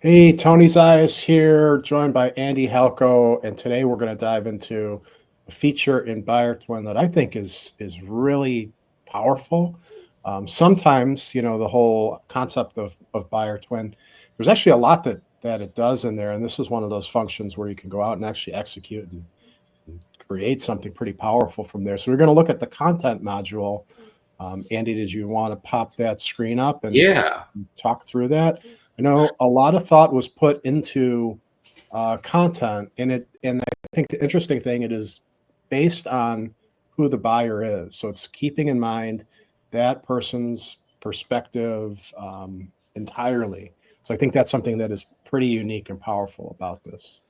Hey, Tony Zayas here, joined by Andy Halko, and today we're going to dive into a feature in Buyer Twin that I think is really powerful. Sometimes, the whole concept of Buyer Twin, there's actually a lot that it does in there, and this is one of those functions where you can go out and actually execute and create something pretty powerful from there. So we're going to look at the content module. Andy, did you want to pop that screen up and Yeah. talk through that? I know a lot of thought was put into content, and I think the interesting thing, it is based on who the buyer is. So it's keeping in mind that person's perspective entirely. So I think that's something that is pretty unique and powerful about this.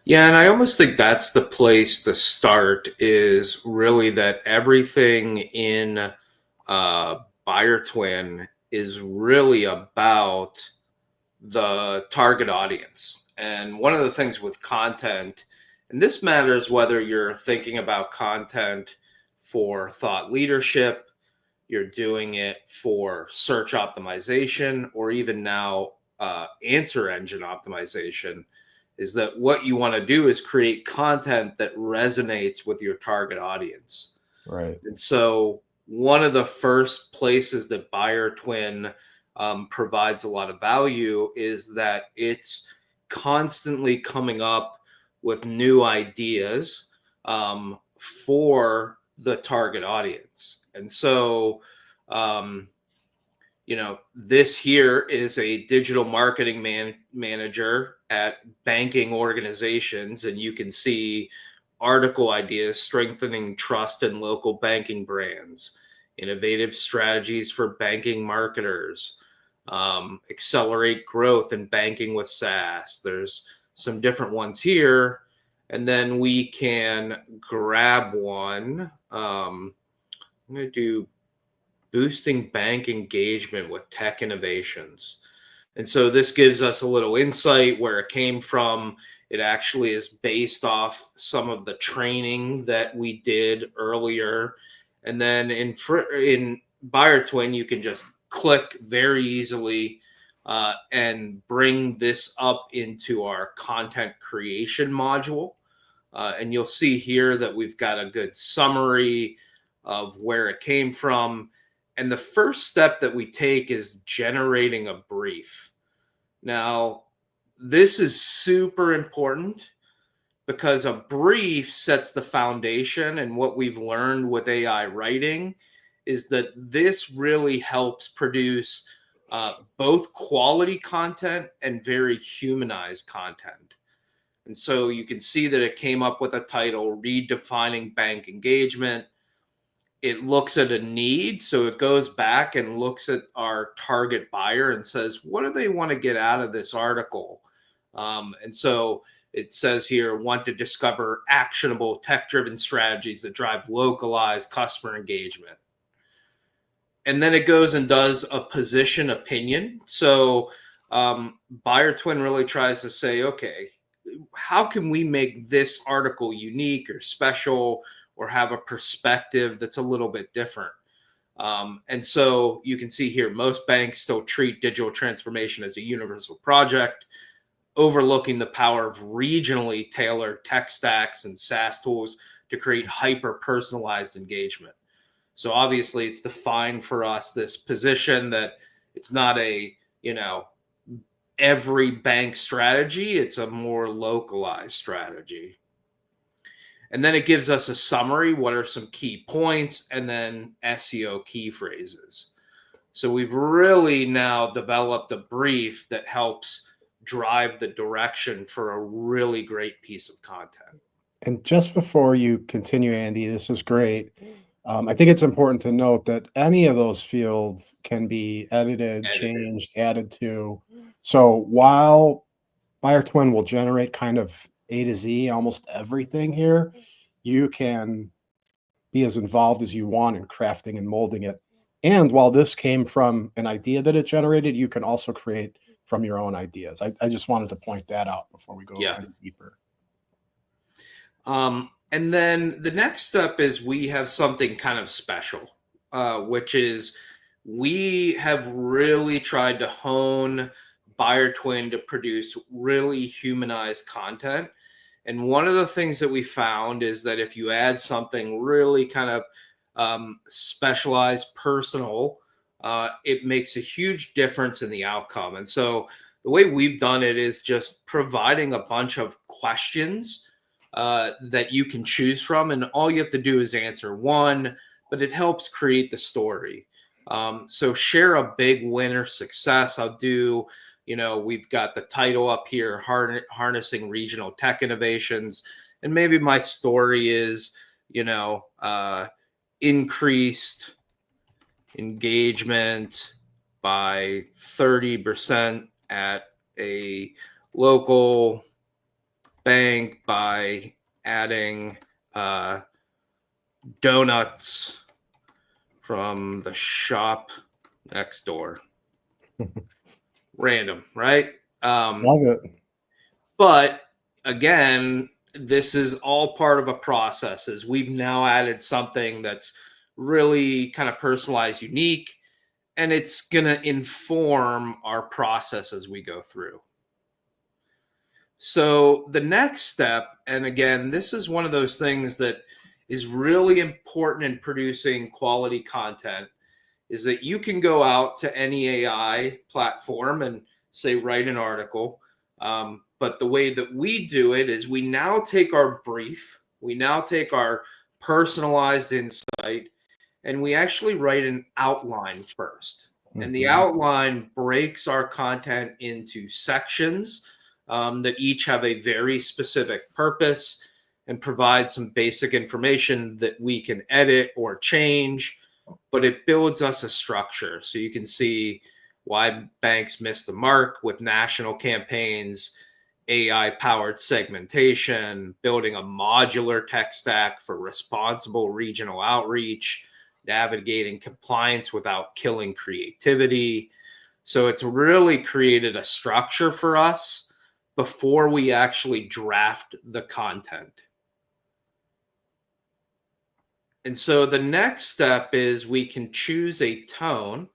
Yeah, and I almost think that's the place to start is really that everything in Buyer Twin is really about the target audience. And one of the things with content, and this matters whether you're thinking about content for thought leadership, you're doing it for search optimization, or even now answer engine optimization, is that what you want to do is create content that resonates with your target audience. Right. And so, one of the first places that Buyer Twin provides a lot of value is that it's constantly coming up with new ideas for the target audience. And so, um, this here is a digital marketing manager at banking organizations, and you can see article ideas strengthening trust in local banking brands, innovative strategies for banking marketers, accelerate growth in banking with SaaS. There's some different ones here. And then we can grab one. I'm going to do boosting bank engagement with tech innovations. And so this gives us a little insight where it came from. It actually is based off some of the training that we did earlier. And then in Buyer Twin, you can just click very easily and bring this up into our content creation module. And you'll see here that we've got a good summary of where it came from. And the first step that we take is generating a brief. Now, this is super important because a brief sets the foundation. And what we've learned with AI writing is that this really helps produce both quality content and very humanized content. And so you can see that it came up with a title, Redefining Bank Engagement. It looks at a need. So it goes back and looks at our target buyer and says, what do they want to get out of this article? And so it says here, want to discover actionable tech-driven strategies that drive localized customer engagement. And then it goes and does a position opinion. So Buyer Twin really tries to say, okay, how can we make this article unique or special or have a perspective that's a little bit different? And so you can see here, most banks still treat digital transformation as a universal project, overlooking the power of regionally tailored tech stacks and SaaS tools to create hyper-personalized engagement. So obviously it's defined for us this position that it's not a, every bank strategy, it's a more localized strategy. And then it gives us a summary. What are some key points? And then SEO key phrases. So we've really now developed a brief that helps drive the direction for a really great piece of content. And just before you continue, Andy, this is great. I think it's important to note that any of those fields can be edited, changed, added to. So while Buyer Twin will generate kind of A to Z, almost everything here, you can be as involved as you want in crafting and molding it. And while this came from an idea that it generated, you can also create from your own ideas. I just wanted to point that out before we go any deeper. And then the next step is we have something kind of special, which is we have really tried to hone buyer twin to produce really humanized content. And one of the things that we found is that if you add something really kind of specialized, personal, it makes a huge difference in the outcome. And so the way we've done it is just providing a bunch of questions that you can choose from. And all you have to do is answer one, but it helps create the story. So share a big win or success. I'll do, we've got the title up here, harnessing regional tech innovations. And maybe my story is, increased engagement by 30% at a local bank by adding donuts from the shop next door. Random, right? Love it. But again, this is all part of a process. Is we've now added something that's really kind of personalized, unique, and it's going to inform our process as we go through. So the next step, and again, this is one of those things that is really important in producing quality content, is that you can go out to any AI platform and say, write an article. But the way that we do it is we now take our brief, we now take our personalized insight, and we actually write an outline first. And the outline breaks our content into sections that each have a very specific purpose and provide some basic information that we can edit or change, but it builds us a structure. So you can see why banks miss the mark with national campaigns, AI-powered segmentation, building a modular tech stack for responsible regional outreach, navigating compliance without killing creativity. So it's really created a structure for us before we actually draft the content. And so the next step is we can choose a tone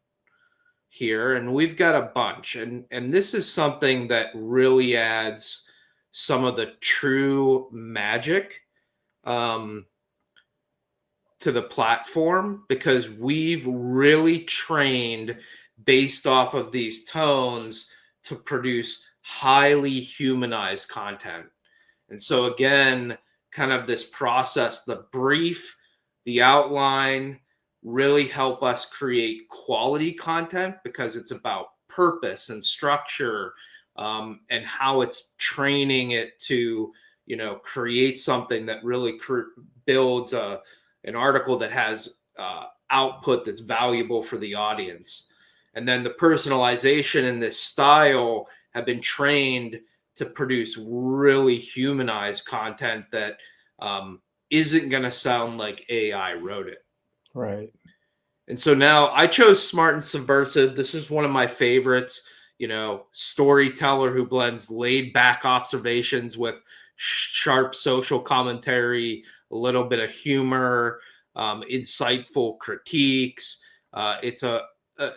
here, and we've got a bunch. And this is something that really adds some of the true magic to the platform, because we've really trained based off of these tones to produce highly humanized content. And so again, kind of this process, the brief, the outline, really help us create quality content because it's about purpose and structure, and how it's training it to, create something that really builds an article that has output that's valuable for the audience. And then the personalization and this style have been trained to produce really humanized content that isn't going to sound like AI wrote it. Right. And so now I chose Smart and Subversive. This is one of my favorites, storyteller who blends laid back observations with sharp social commentary, a little bit of humor, insightful critiques. It's a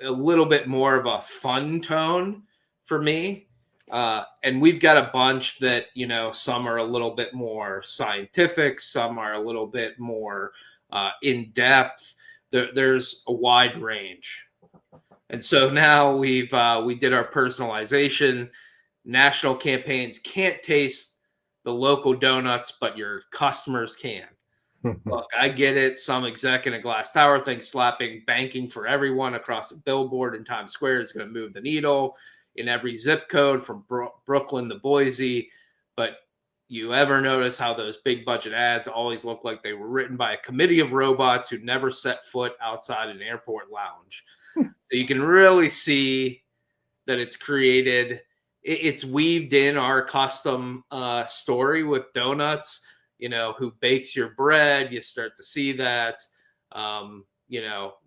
little bit more of a fun tone for me. And we've got a bunch that, some are a little bit more scientific, some are a little bit more in depth. There's a wide range. And so now we did our personalization. National campaigns can't taste the local donuts, but your customers can. Look, I get it. Some exec in a glass tower thinks slapping banking for everyone across a billboard in Times Square is going to move the needle in every zip code from Brooklyn to Boise. But you ever notice how those big budget ads always look like they were written by a committee of robots who never set foot outside an airport lounge? So you can really see that it's created, it's weaved in our custom story with donuts, who bakes your bread. You start to see that,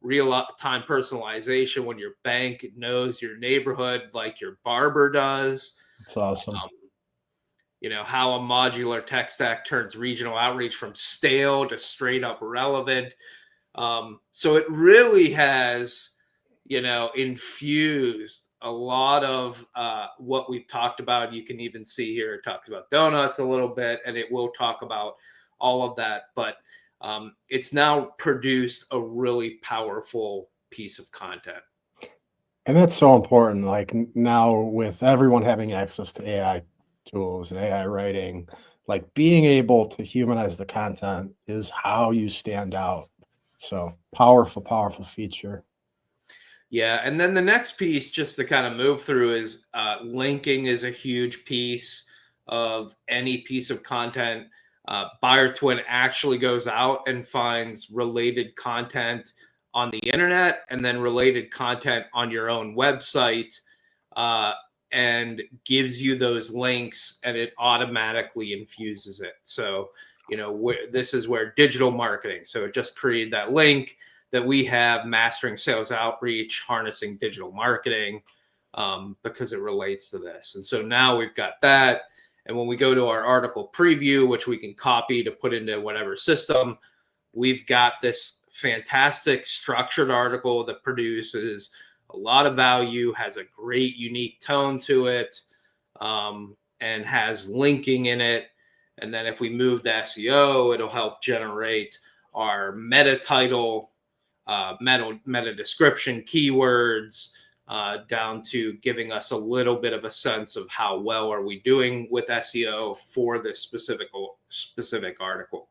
real time personalization when your bank knows your neighborhood like your barber does. That's awesome. How a modular tech stack turns regional outreach from stale to straight up relevant. So it really has, infused a lot of what we've talked about. You can even see here it talks about donuts a little bit, and it will talk about all of that. But it's now produced a really powerful piece of content. And that's so important. Like now, with everyone having access to AI tools and AI writing, like being able to humanize the content is how you stand out. So powerful, powerful feature. Yeah, and then the next piece, just to kind of move through, is linking is a huge piece of any piece of content. Buyer Twin actually goes out and finds related content on the internet and then related content on your own website, uh, and gives you those links, and it automatically infuses it. So, this is where digital marketing. So it just created that link that we have, mastering sales outreach, harnessing digital marketing, because it relates to this. And so now we've got that. And when we go to our article preview, which we can copy to put into whatever system, we've got this fantastic structured article that produces a lot of value, has a great unique tone to it, and has linking in it. And then if we move to SEO, it'll help generate our meta title, meta description, keywords, down to giving us a little bit of a sense of how well are we doing with SEO for this specific article.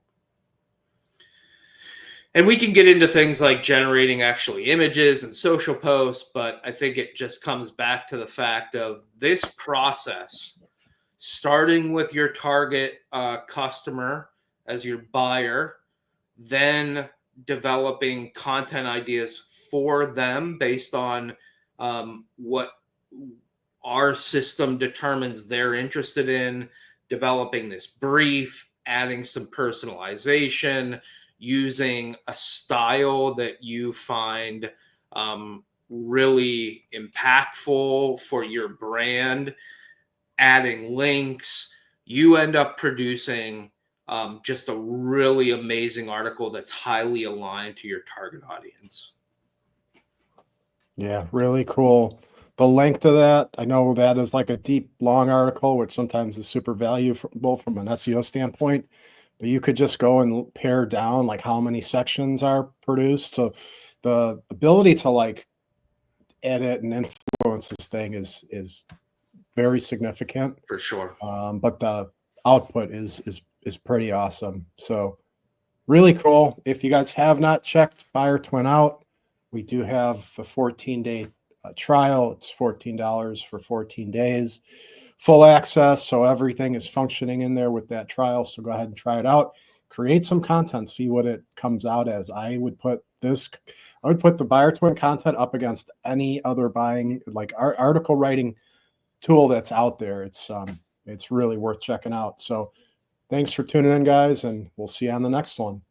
And we can get into things like generating actually images and social posts, but I think it just comes back to the fact of this process, starting with your target customer as your buyer, then developing content ideas for them based on what our system determines they're interested in, developing this brief, adding some personalization, using a style that you find really impactful for your brand, adding links. You end up producing just a really amazing article that's highly aligned to your target audience. Yeah, really cool. The length of that, I know that is like a deep, long article, which sometimes is super value from both from an SEO standpoint, but you could just go and pare down like how many sections are produced. So the ability to like edit and influence this thing is very significant. For sure. But the output is pretty awesome. So really cool. If you guys have not checked Buyer Twin out, we do have the 14-day trial. It's $14 for 14 days, full access. So everything is functioning in there with that trial. So go ahead and try it out. Create some content, see what it comes out as. I would put the Buyer Twin content up against any other buying, like article writing tool that's out there. It's really worth checking out. So thanks for tuning in, guys, and we'll see you on the next one.